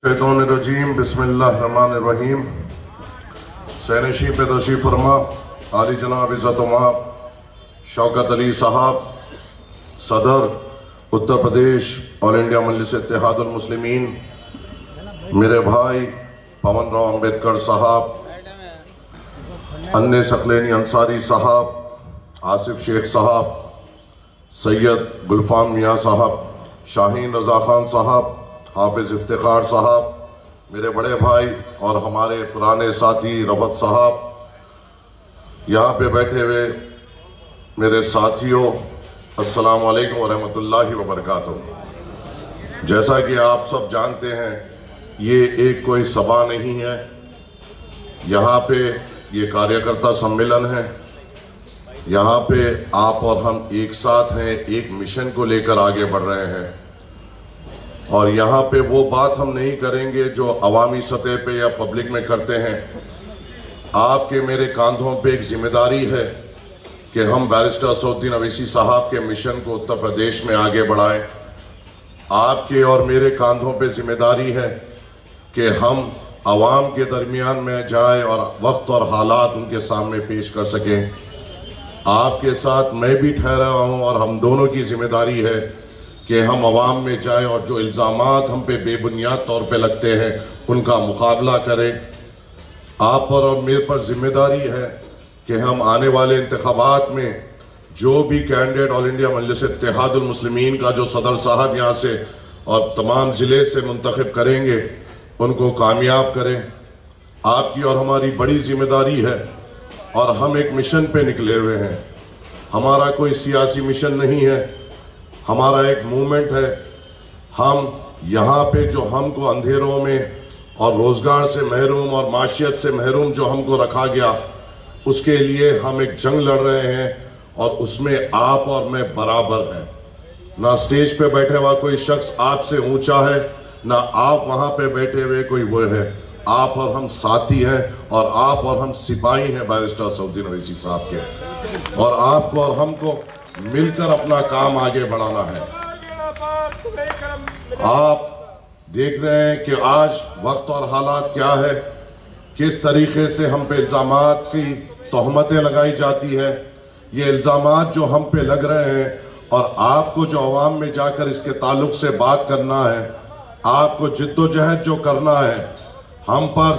रजीम बिस्मिल्लाहिर्रहमानिर्रहीम। सैनशी पे तशरीफ़ फरमा आली जनाब इज़्ज़त माब शौकत अली साहब, सदर उत्तर प्रदेश ऑल इंडिया मजलिस इत्तेहादुल मुस्लिमीन, मेरे भाई पवन राव अम्बेडकर साहब, अन्य सकलेनी अंसारी साहब, आसिफ शेख साहब, सैयद गुलफाम मियाँ साहब, शाहीन रज़ा खान साहब, हाफिज इफ्तिखार साहब, मेरे बड़े भाई और हमारे पुराने साथी रफत साहब, यहाँ पे बैठे हुए मेरे साथियों, अस्सलाम वालेकुम व रहमतुल्लाहि व बरकातुहू। जैसा कि आप सब जानते हैं, ये एक कोई सभा नहीं है, यहाँ पे ये कार्यकर्ता सम्मेलन है। यहाँ पे आप और हम एक साथ हैं, एक मिशन को लेकर आगे बढ़ रहे हैं। और यहाँ पे वो बात हम नहीं करेंगे जो अवामी सतह पे या पब्लिक में करते हैं। आपके मेरे कांधों पे एक जिम्मेदारी है कि हम बैरिस्टर असदुद्दीन अवैसी साहब के मिशन को उत्तर प्रदेश में आगे बढ़ाएं। आपके और मेरे कांधों पे जिम्मेदारी है कि हम अवाम के दरमियान में जाएं और वक्त और हालात उनके सामने पेश कर सकें। आपके साथ मैं भी ठहरा हूँ और हम दोनों की जिम्मेदारी है कि हम अवाम में जाएं और जो इल्ज़ामात हम पे बेबुनियाद तौर पे लगते हैं उनका मुकाबला करें। आप पर और मेरे पर जिम्मेदारी है कि हम आने वाले इंतखाबात में जो भी कैंडिडेट ऑल इंडिया मजलिस इत्तेहादुल मुस्लिमीन का जो सदर साहब यहाँ से और तमाम ज़िले से मुंतखब करेंगे उनको कामयाब करें। आपकी और हमारी बड़ी जिम्मेदारी है और हम एक मिशन पे निकले हुए हैं। हमारा कोई सियासी मिशन नहीं है, हमारा एक मूवमेंट है। हम यहाँ पे जो हमको अंधेरों में और रोजगार से महरूम और माशियत से महरूम जो हमको रखा गया, उसके लिए हम एक जंग लड़ रहे हैं और उसमें आप और मैं बराबर हैं। ना स्टेज पे बैठे हुआ कोई शख्स आपसे ऊंचा है, ना आप वहाँ पे बैठे हुए कोई वो है। आप और हम साथी हैं और आप और हम सिपाही हैं बैरिस्टर असदुद्दीन अवैसी साहब के, और आपको और हमको मिलकर अपना काम आगे बढ़ाना है। आप देख रहे हैं कि आज वक्त और हालात क्या है, किस तरीके से हम पे इल्जामात की तोहमतें लगाई जाती है। ये इल्जामात जो हम पे लग रहे हैं और आपको जो अवाम में जाकर इसके ताल्लुक से बात करना है, आपको जिद्दोजहद जो करना है, हम पर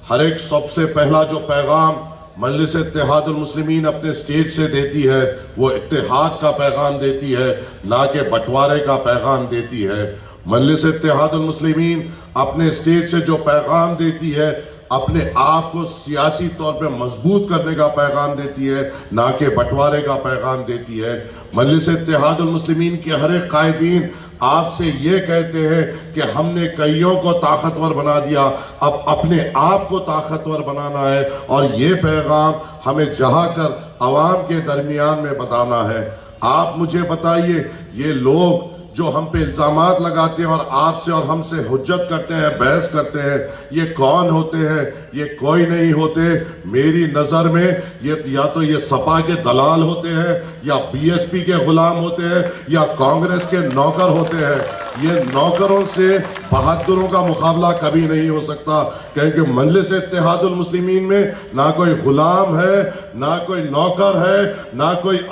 हर एक सबसे पहला जो पैगाम मजलिस इत्तेहादुल मुस्लिमीन अपने स्टेज से देती है वो इत्तेहाद का पैगाम देती है, ना कि बंटवारे का पैगाम देती है। मजलिस इत्तेहादुल मुस्लिमीन अपने स्टेज से जो पैगाम देती है अपने आप को सियासी तौर पे मजबूत करने का पैगाम देती है, ना कि बंटवारे का पैगाम देती है। मजलिस इत्तेहादुल मुस्लिमीन के हर एक कायदीन आपसे ये कहते हैं कि हमने कईयों को ताकतवर बना दिया, अब अपने आप को ताकतवर बनाना है और ये पैगाम हमें जहाँ कर अवाम के दरमियान में बताना है। आप मुझे बताइए, ये लोग जो हम पे इल्जामात लगाते हैं और आपसे और हमसे हुज्जत करते हैं, बहस करते हैं, ये कौन होते हैं? ये कोई नहीं होते। मेरी नज़र में ये या तो ये सपा के दलाल होते हैं, या बीएसपी के गुलाम होते हैं, या कांग्रेस के नौकर होते हैं। ये नौकरों से बहादुरों का मुकाबला कभी नहीं हो सकता, क्योंकि मजलिस इत्तेहादुल मुस्लिमीन में ना कोई गुलाम है, ना कोई नौकर है, ना कोई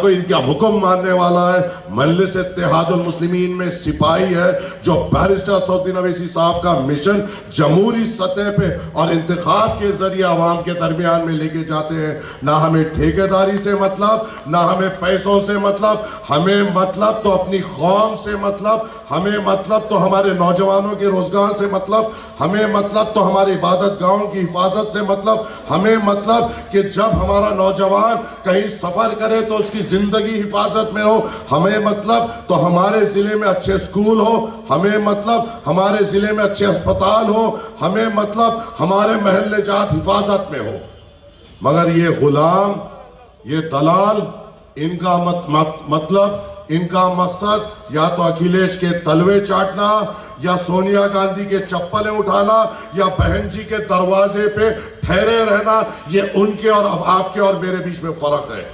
इनका हुक्म मानने वाला है। मजलिस इत्तेहादुल मुस्लिमीन में सिपाही है जो बैरिस्टर असदुद्दीन अवैसी साहब का मिशन जमहूरी सतह पे और इंतखाब के जरिए आवाम के दरमियान में लेके जाते हैं। ना हमें ठेकेदारी से मतलब, ना हमें पैसों से मतलब, हमें मतलब तो अपनी कौम से मतलब, हमें मतलब तो हमारे नौजवानों के रोजगार से मतलब, हमें मतलब तो हमारे इबादत गाहों की हिफाजत से मतलब, हमें मतलब कि जब हमारा नौजवान कहीं सफर करे तो उसकी जिंदगी हिफाजत में हो, हमें मतलब तो हमारे जिले में अच्छे स्कूल हो, हमें मतलब हमारे जिले में अच्छे अस्पताल हो, हमें मतलब हमारे महल्ले जात हिफाजत में हो। मगर ये गुलाम, ये दलाल, इनका मतलब इनका मकसद या तो अखिलेश के तलवे चाटना, या सोनिया गांधी के चप्पलें उठाना, या बहन जी के दरवाजे पे ठहरे रहना। ये उनके और आपके और मेरे बीच में फर्क है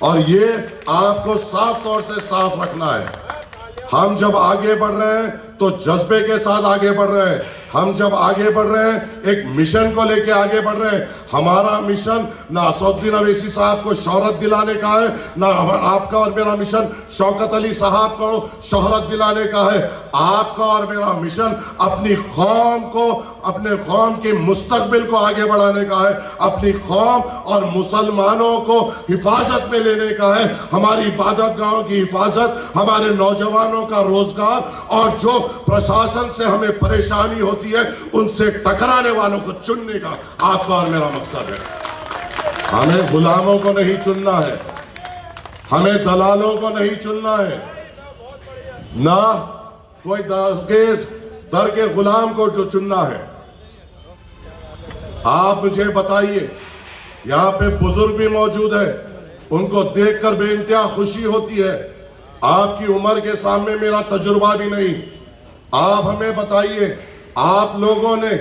और ये आपको साफ तौर से साफ रखना है। हम जब आगे बढ़ रहे हैं तो जज्बे के साथ आगे बढ़ रहे हैं। हम जब आगे बढ़ रहे हैं, एक मिशन को लेके आगे बढ़ रहे हैं। हमारा मिशन ना असदुद्दीन अवैसी साहब को शोहरत दिलाने का है, ना आपका और मेरा मिशन शौकत अली साहब को शोहरत दिलाने का है। आपका और मेरा मिशन अपनी कौम को, अपने कौम के मुस्तकबिल को आगे बढ़ाने का है, अपनी कौम और मुसलमानों को हिफाजत में लेने का है। हमारी इबादत गाहों की हिफाजत, हमारे नौजवानों का रोजगार, और जो प्रशासन से हमें परेशानी होती है उनसे टकराने वालों को चुनने का आपका और मेरा मकसद है। हमें गुलामों को नहीं चुनना है, हमें दलालों को नहीं चुनना है, ना कोई दर के गुलाम को जो चुनना है। आप मुझे बताइए, यहां पे बुजुर्ग भी मौजूद है, उनको देखकर बेइंतहा खुशी होती है। आपकी उम्र के सामने मेरा तजुर्बा भी नहीं। आप हमें बताइए, आप लोगों ने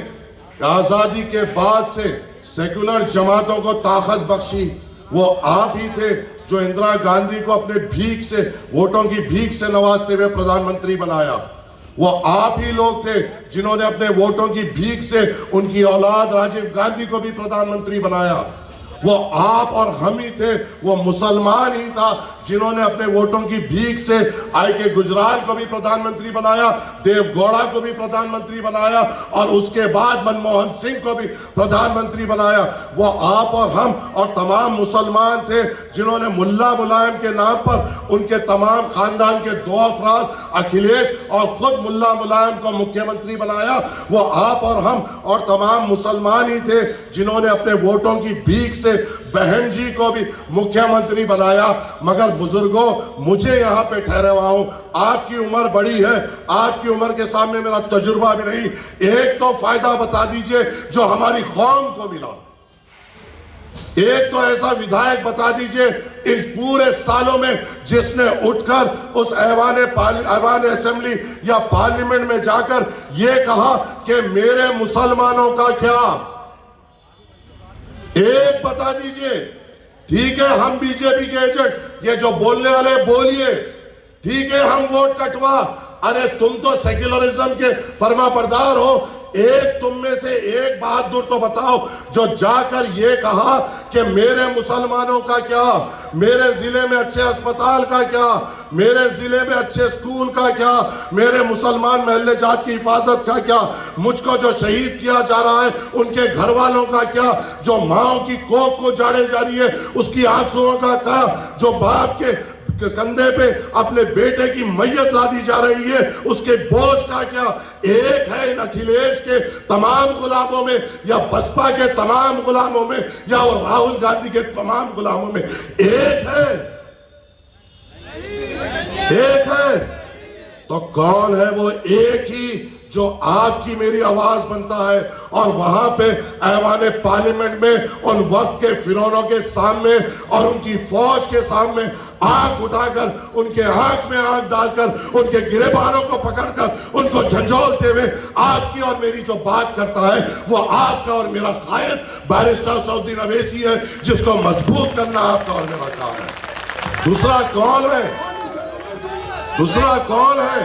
आजादी के बाद से सेकुलर जमातों को ताकत बख्शी, वो आप ही थे जो इंदिरा गांधी को अपने भीख से, वोटों की भीख से नवाजते हुए प्रधानमंत्री बनाया। वो आप ही लोग थे जिन्होंने अपने वोटों की भीख से उनकी औलाद राजीव गांधी को भी प्रधानमंत्री बनाया। वो आप और हम ही थे, वो मुसलमान ही था जिन्होंने अपने वोटों की भीख से आई के गुजराल को भी प्रधानमंत्री बनाया, देवगौड़ा को भी प्रधानमंत्री बनाया, और उसके बाद मनमोहन सिंह को भी प्रधानमंत्री बनाया। वो आप और हम और तमाम मुसलमान थे जिन्होंने मुल्ला मुलायम के नाम पर उनके तमाम खानदान के 2 अफराद, अखिलेश और खुद मुल्ला मुलायम को मुख्यमंत्री बनाया। वो आप और हम और तमाम मुसलमान ही थे जिन्होंने अपने वोटों की भीख से बहन जी को भी मुख्यमंत्री बनाया। मगर बुजुर्गों, मुझे यहाँ पे ठहरे हुआ हूं, आपकी उम्र बड़ी है, आपकी उम्र के सामने मेरा तजुर्बा भी नहीं। एक तो फायदा बता दीजिए जो हमारी कौम को मिला, एक तो ऐसा विधायक बता दीजिए इन पूरे सालों में जिसने उठकर उस ऐवान असेंबली या पार्लियामेंट में जाकर यह कहा कि मेरे मुसलमानों का क्या। एक बता दीजिए। ठीक है, हम बीजेपी के एजेंट, ये जो बोलने वाले बोलिए, ठीक है, हम वोट कटवा। अरे तुम तो सेक्युलरिज्म के फर्मा बरदार हो। एक तुम में से एक बहादुर तो बताओ जो जाकर ये कहा कि मेरे मुसलमानों का क्या, मेरे जिले में अच्छे अस्पताल का क्या, मेरे जिले में अच्छे स्कूल का क्या, मेरे मुसलमान महल्ले जात की हिफाजत का क्या, मुझको जो शहीद किया जा रहा है उनके घर वालों का क्या, जो माओ की कोख को जाड़े जा रही है उसकी आंसुओं का क्या, जो बाप के कंधे पे अपने बेटे की मैयत लादी जा रही है उसके बोझ का क्या। एक है इन अखिलेश के तमाम गुलामों में, या बसपा के तमाम गुलामों में, या और राहुल गांधी के तमाम गुलामों में एक है, एक है। तो कौन है वो एक ही जो आपकी मेरी आवाज बनता है और वहां पे ऐवाने पार्लियामेंट में उन वक्त के फिरौनों के सामने और उनकी फौज के सामने आंख उठाकर, उनके आंख में आंख डालकर, उनके गिरेबानों को पकड़कर उनको झंझोलते हुए आपकी और मेरी जो बात करता है वो आपका और मेरा कायद बैरिस्टर असदुद्दीन अवैसी है, जिसको मजबूत करना आपका और मेरा काम है। दूसरा कौन है? दूसरा कौन है?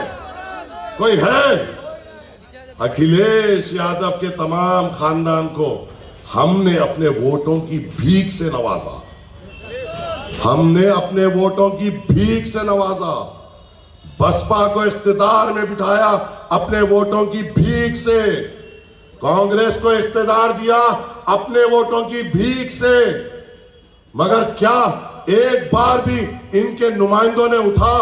कोई है? अखिलेश यादव के तमाम खानदान को हमने अपने वोटों की भीख से नवाजा, हमने अपने वोटों की भीख से नवाजा। बसपा को इख्तिदार में बिठाया अपने वोटों की भीख से, कांग्रेस को इख्तिदार दिया अपने वोटों की भीख से। मगर क्या एक बार भी इनके नुमाइंदों ने उठा?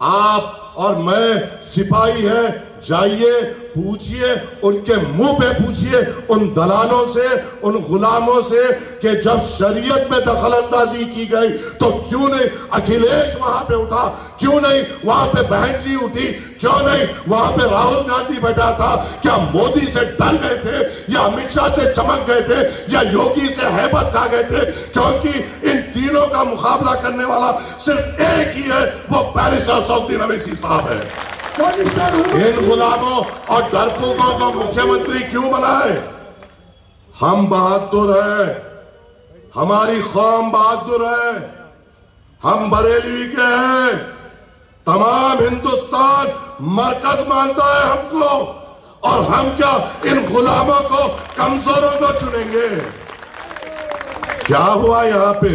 आप और मैं सिपाही हैं, जाइए पूछिए, उनके मुंह पे पूछिए उन दलालों से, उन गुलामों से कि जब शरीयत में दखल अंदाजी की गई तो क्यों नहीं अखिलेश वहां पे उठा, क्यों नहीं वहां पे बहन जी उठी, क्यों नहीं वहां पे राहुल गांधी बैठा था? क्या मोदी से डर गए थे, या अमित शाह से चमक गए थे, या योगी से हैबत खा गए थे? क्योंकि इन तीनों का मुकाबला करने वाला सिर्फ एक ही है, वो बैरिस्टर असदुद्दीन अवैसी साहब है। इन गुलामों और डरपोकों को मुख्यमंत्री क्यों बनाए? हम बहादुर हैं, हमारी कौम बहादुर है, हम बरेलवी के हैं, तमाम हिंदुस्तान मरकज मानता है हमको, और हम क्या इन गुलामों को, कमजोरों को चुनेंगे? क्या हुआ यहां पे?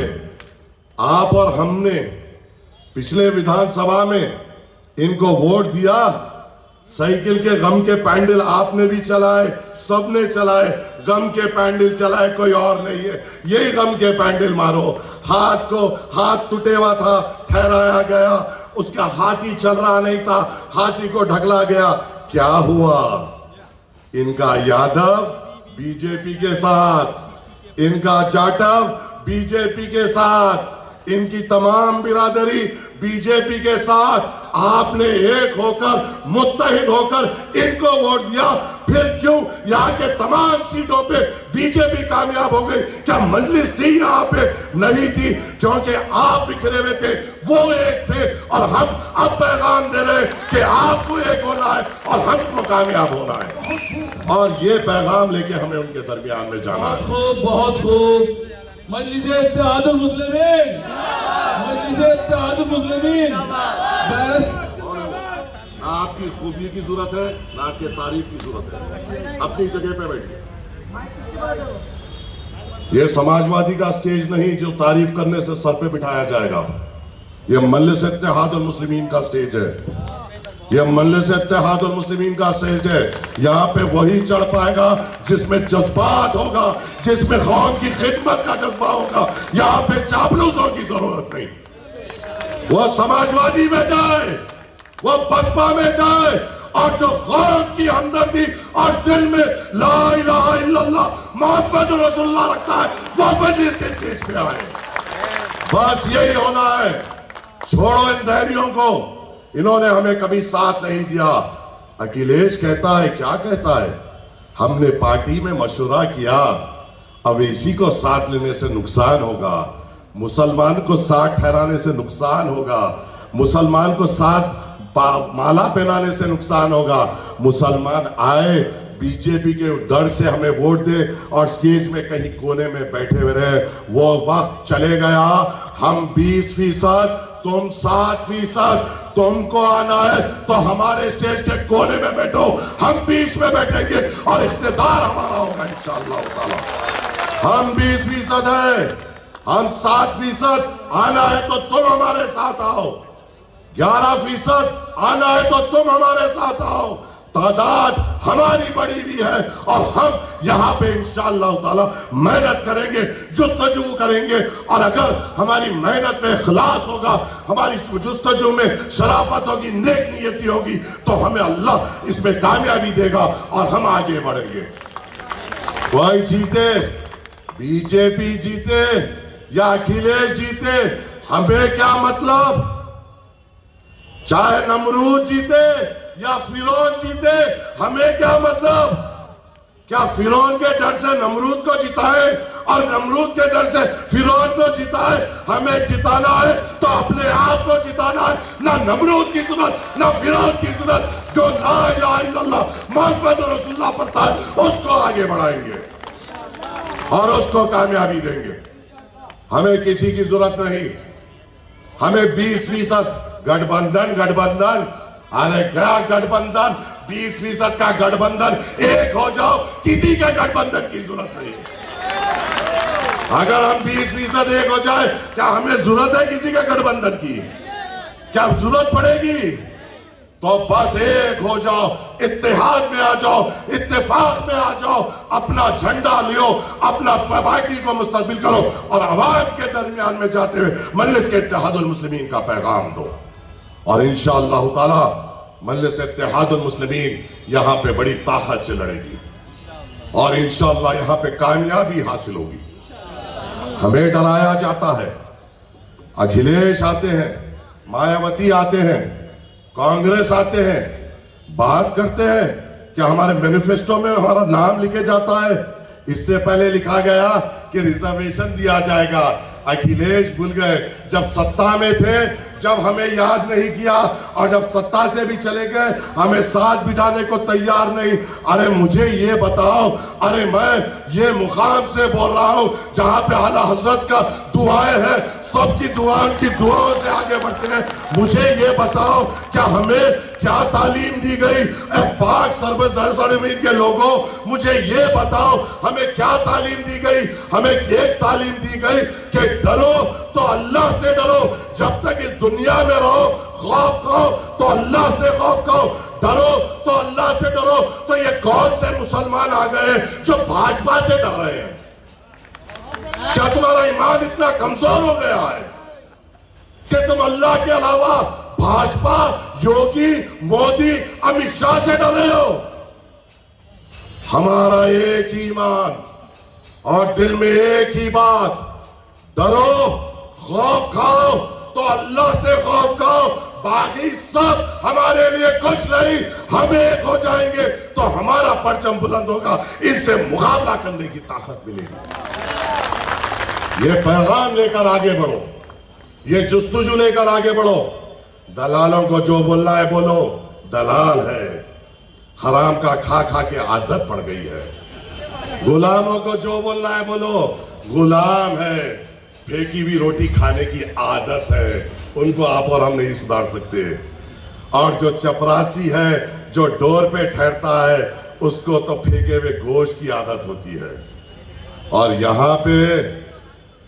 आप और हमने पिछले विधानसभा में इनको वोट दिया, साइकिल के गम के पैंडल आपने भी चलाए, सबने चलाए, गम के पैंडल चलाए, कोई और नहीं है, यही गम के पैंडल मारो। हाथ टूटे हुआ था, ठहराया गया, उसका हाथी चल रहा नहीं था, हाथी को ढकला गया। क्या हुआ? इनका यादव बीजेपी के साथ, इनका जाटव बीजेपी के साथ, इनकी तमाम बिरादरी बीजेपी के साथ। आपने एक होकर, मुत्तहिद होकर इनको वोट दिया, फिर क्यों यहाँ के तमाम सीटों पे बीजेपी कामयाब हो गई? क्या मजलिस थी यहाँ पे? नहीं थी, क्योंकि आप बिखरे हुए थे, वो एक थे। और हम अब पैगाम दे रहे कि आपको एक होना है और हमको कामयाब होना है, और ये पैगाम लेके हमें उनके दरमियान में जाना है। बहुत खूब। मजलिस इत्तेहादुल मुस्लिमीन, मजलिस इत्तेहादुल मुस्लिमीन। ना आपकी खूबी की जरूरत है, ना आपके तारीफ की जरूरत है, अपनी जगह पे बैठिए। ये समाजवादी का स्टेज नहीं जो तारीफ करने से सर पे बिठाया जाएगा। ये मजलिस इत्तेहादुल मुस्लिमीन का स्टेज है, ये मजलिस इत्तेहादुल मुस्लिमीन का स्टेज है। यहाँ पे वही चढ़ पाएगा जिसमें जज्बात होगा, जिसमें कौम की खिदमत का जज्बा होगा। यहाँ पे चापलूसों की जरूरत नहीं। वो समाजवादी में जाए, वो बसपा में जाए, और जो कौम की हमदर्दी और दिल में ला इलाहा इल्लल्लाह मोहम्मद रसूलुल्लाह रखता है, वो मजलिस के स्टेज पे आए। बस यही होना है। छोड़ो इन धैर्यों को, इन्होंने हमें कभी साथ नहीं दिया। अखिलेश कहता है, क्या कहता है? हमने पार्टी में मशवरा किया, अवैसी को साथ लेने से नुकसान होगा, मुसलमान को साथ ठहराने से नुकसान होगा, मुसलमान को साथ माला पहनाने से नुकसान होगा। मुसलमान आए, बीजेपी के डर से हमें वोट दे और स्टेज में कहीं कोने में बैठे हुए रहे, वो वक्त चले गया। हम 20%, तुम 7%, तुमको आना है तो हमारे स्टेज के कोने में बैठो, हम बीच में बैठेंगे और इख्तिदार हमारा होगा इंशाअल्लाह ताला। हम 20% है, हम 7%, आना है तो तुम हमारे साथ आओ। 11% आना है तो तुम हमारे साथ आओ। तादाद हमारी बड़ी भी है और हम यहां पे इंशाअल्लाह ताला मेहनत करेंगे, जुस्तजू करेंगे, और अगर हमारी मेहनत में इखलास होगा, हमारी जुस्तजू में शराफत होगी, नेक नियती होगी, तो हमें अल्लाह इसमें कामयाबी देगा और हम आगे बढ़ेंगे। कोई जीते, बीजेपी जीते या अखिलेश जीते, हमें क्या मतलब? चाहे नमरूद जीते या फिरौन जीते, हमें क्या मतलब? क्या फिरौन के डर से नमरूद को जिताए और नमरूद के डर से फिरौन को जिताए? हमें जिताना है तो अपने आप को जिताना है, ना नमरूद की सूरत, ना फिरौन की सूरत। जो ला इलाहा इल्लल्लाह मोहम्मद रसूलुल्लाह पढ़ता है, उसको आगे बढ़ाएंगे और उसको कामयाबी देंगे। हमें किसी की जरूरत नहीं। हमें 20% गठबंधन, अरे क्या गठबंधन? 20% का गठबंधन, एक हो जाओ, किसी के गठबंधन की जरूरत नहीं। अगर हम 20% एक हो जाए, क्या हमें जरूरत है किसी के गठबंधन की? क्या जरूरत पड़ेगी? तो बस एक हो जाओ, इत्तेहाद में आ जाओ, इत्तेफाक में आ जाओ, अपना झंडा लियो, अपना पार्टी को मुस्तकबिल करो और अवाम के दरमियान में जाते हुए मजलिस के इत्तेहादुल मुस्लिमीन का पैगाम दो। और इंशाअल्लाह ताला मजलिस इत्तेहादुल मुस्लिमीन यहां पे बड़ी ताकत से लड़ेगी और इंशाअल्लाह यहां पे कामयाबी हासिल होगी। हमें डराया जाता है, अखिलेश आते हैं, मायावती आते हैं, कांग्रेस आते हैं, बात करते हैं कि हमारे मैनिफेस्टो में हमारा नाम लिखे जाता है। इससे पहले लिखा गया कि रिजर्वेशन दिया जाएगा। अखिलेश भूल गए, जब सत्ता में थे, जब हमें याद नहीं किया, और जब सत्ता से भी चले गए हमें साथ बिठाने को तैयार नहीं। अरे मुझे ये बताओ, अरे मैं ये मुकाम से बोल रहा हूं जहां पे आला हजरत का दुआएं है, सबकी दुआओं से आगे बढ़ते हैं। मुझे ये बताओ, क्या हमें क्या तालीम दी गई? पाक सरजमीन के लोगों, मुझे ये बताओ, हमें क्या तालीम दी गई? हमें एक तालीम दी गई कि डरो तो अल्लाह से डरो। जब तक इस दुनिया में रहो, खौफ खाओ तो अल्लाह से खौफ खाओ, डरो तो अल्लाह से डरो। तो ये कौन से मुसलमान आ गए जो भाजपा से डर रहे हैं? क्या तुम्हारा ईमान इतना कमजोर हो गया है कि तुम अल्लाह के अलावा भाजपा, योगी, मोदी, अमित शाह से डर रहे हो? हमारा एक ही ईमान और दिल में एक ही बात, डरो, खौफ खाओ तो अल्लाह से खौफ खाओ। बाकी सब हमारे लिए कुछ नहीं, हम एक हो जाएंगे तो हमारा परचम बुलंद होगा, इनसे मुकाबला करने की ताकत मिलेगी। ये पैगाम लेकर आगे बढ़ो, ये जुस्तुजू लेकर आगे बढ़ो। दलालों को जो बोलना है बोलो, दलाल है, हराम का खा खा के आदत पड़ गई है। गुलामों को जो बोलना है बोलो, गुलाम है, फेंकी हुई रोटी खाने की आदत है, उनको आप और हम नहीं सुधार सकते। और जो चपरासी है, जो डोर पे ठहरता है, उसको तो फेंके हुए गोश्त की आदत होती है। और यहां पे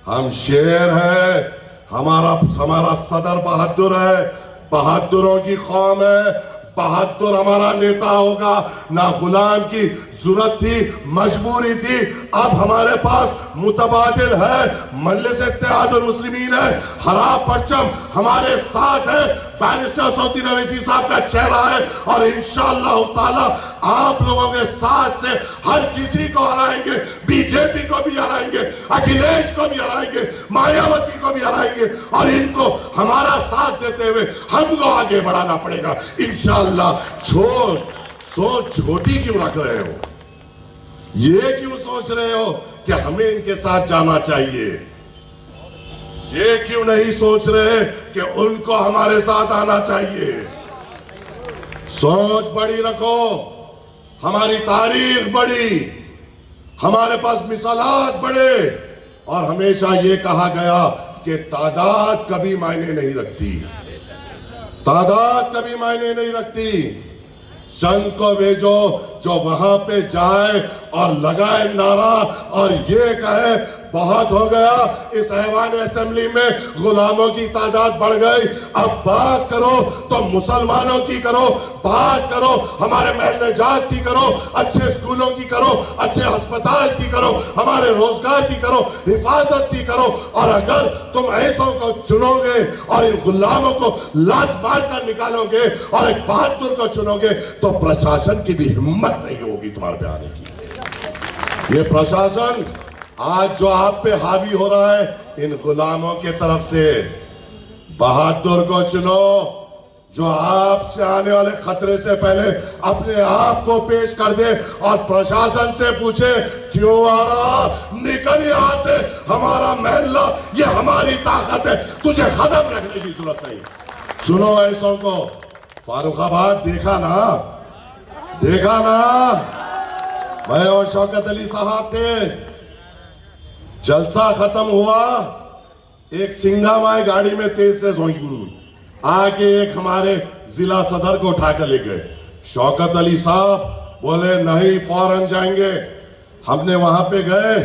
हम शेर है, हमारा सदर बहादुर है, बहादुरों की कौम है, बहादुर हमारा नेता होगा। ना गुलाम की जरूरत थी, मजबूरी थी, अब हमारे पास मुतबादिल है, मजलिस इत्तेहादुल मुस्लिमीन है, हरा परचम हमारे साथ है, बैरिस्टर सऊदी अवैसी साहब का चेहरा है। और इंशाअल्लाह ताला आप लोगों के साथ से हर किसी को हराएंगे, बीजेपी को भी हराएंगे, अखिलेश को भी हराएंगे, मायावती को भी हराएंगे। और इनको हमारा साथ देते हुए हमको आगे बढ़ाना पड़ेगा इंशाअल्लाह। सोच छोटी क्यों रख रहे हो? ये क्यों सोच रहे हो कि हमें इनके साथ जाना चाहिए? ये क्यों नहीं सोच रहे कि उनको हमारे साथ आना चाहिए? सोच बड़ी रखो, हमारी तारीख बड़ी, हमारे पास मिसालात बड़े। और हमेशा ये कहा गया कि तादाद कभी मायने नहीं रखती, तादाद कभी मायने नहीं रखती। चंद को भेजो जो वहां पे जाए और लगाए नारा और ये कहे बहुत हो गया, इस ऐवान असेंबली में गुलामों की तादाद बढ़ गई, अब बात करो तो मुसलमानों की करो, बात करो हमारे महल जात की करो, अच्छे स्कूलों की करो, अच्छे अस्पताल की करो, हमारे रोजगार की करो, हिफाजत की करो। और अगर तुम ऐसों को चुनोगे और इन गुलामों को लात मार कर निकालोगे और एक बहादुर को चुनोगे तो प्रशासन की भी हिम्मत नहीं होगी तुम्हारे पे आने की। ये प्रशासन आज जो आप पे हावी हो रहा है इन गुलामों के तरफ से, बहादुर को चुनो जो आपसे आने वाले खतरे से पहले अपने आप को पेश कर दे और प्रशासन से पूछे क्यों आ रहा, निकल यहां से, हमारा महल्ला, ये हमारी ताकत है, तुझे खत्म रखने की जरूरत नहीं। सुनो ऐसों को, फारुखाबाद देखा ना, देखा ना, मैं और शौकत अली साहब थे, जलसा खत्म हुआ, एक सिंघा माए गाड़ी में तेज तेज होंगी, आके एक हमारे जिला सदर को उठाकर ले गए। शौकत अली साहब बोले नहीं फौरन जाएंगे। हमने वहां पे गए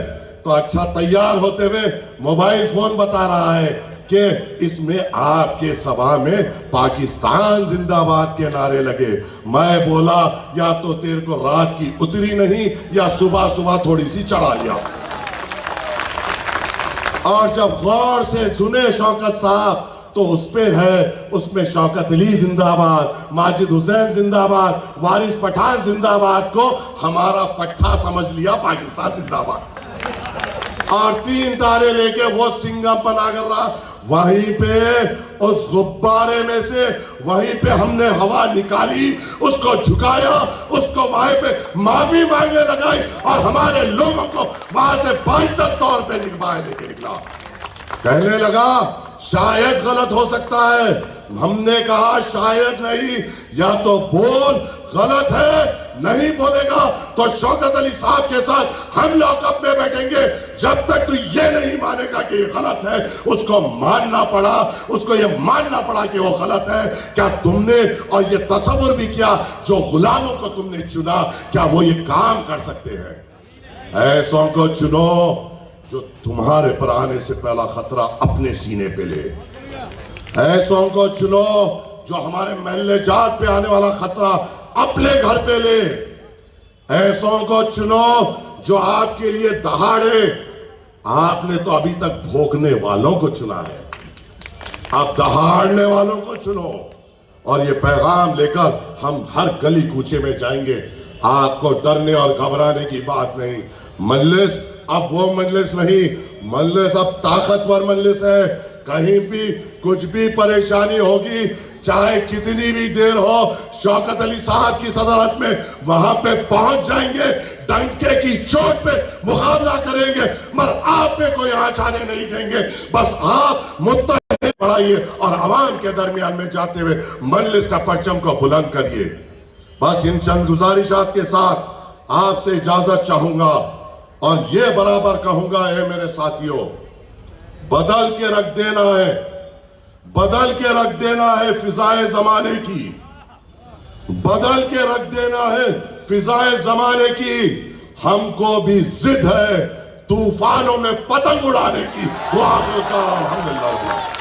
तो अच्छा तैयार होते हुए मोबाइल फोन बता रहा है कि इसमें आपके सभा में पाकिस्तान जिंदाबाद के नारे लगे। मैं बोला या तो तेरे को रात की उतरी नहीं या सुबह सुबह थोड़ी सी चढ़ा लिया। और जब गौर से सुने शौकत साहब तो उस पे है, उसमें शौकत अली जिंदाबाद, माजिद हुसैन जिंदाबाद, वारिस पठान जिंदाबाद को हमारा पट्टा समझ लिया पाकिस्तान जिंदाबाद। और 3 तारे लेके वो सिंगम बना कर रहा, वहीं पे उस गुब्बारे में से वहीं पे हमने हवा निकाली, उसको झुकाया, उसको वहीं पे माफी मांगने लगाई और हमारे लोगों को वहां से बाइज्जत तौर पे लेके निकला। कहने लगा शायद गलत हो सकता है, हमने कहा शायद नहीं, या तो बोल गलत है नहीं बोलेगा तो शौकत अली साहब के साथ हम लॉकअप में बैठेंगे। जब तक तू ये नहीं मानेगा कि ये गलत है, उसको मानना पड़ा, उसको ये मानना पड़ा कि वो गलत है। क्या तुमने और ये तसव्वुर भी किया जो गुलामों को तुमने चुना, क्या वो ये काम कर सकते हैं? ऐसों को चुनो जो तुम्हारे पर आने से पहला खतरा अपने सीने पे ले। ऐसों को चुनो जो हमारे महल्ले जात पे आने वाला खतरा अपने घर पे ले। ऐसों को चुनो जो आपके लिए दहाड़े। आपने तो अभी तक भोंकने वालों को चुना है, आप दहाड़ने वालों को चुनो। और ये पैगाम लेकर हम हर गली कूचे में जाएंगे। आपको डरने और घबराने की बात नहीं। मजलिस अब वो मजलिस नहीं, मजलिस अब ताकतवर मजलिस है। कहीं भी कुछ भी परेशानी होगी, चाहे कितनी भी देर हो, शौकत अली साहब की सदारत में वहां पे पहुंच जाएंगे, डंके की चोट पे मुकाबला करेंगे, मगर आप पे कोई आंच आने नहीं देंगे। बस आप मुत्तहिद बढ़ाइए और आवाम के दरमियान में जाते हुए मजलिस का परचम को बुलंद करिए। बस इन चंद गुजारिशात के साथ आपसे इजाजत चाहूंगा और ये बराबर कहूंगा, ए मेरे साथियों, बदल के रख देना है, बदल के रख देना है फिजाए जमाने की, बदल के रख देना है फिजाए जमाने की। हमको भी जिद है तूफानों में पतंग उड़ाने की। वो आखिर का अल्हम्दुलिल्लाह।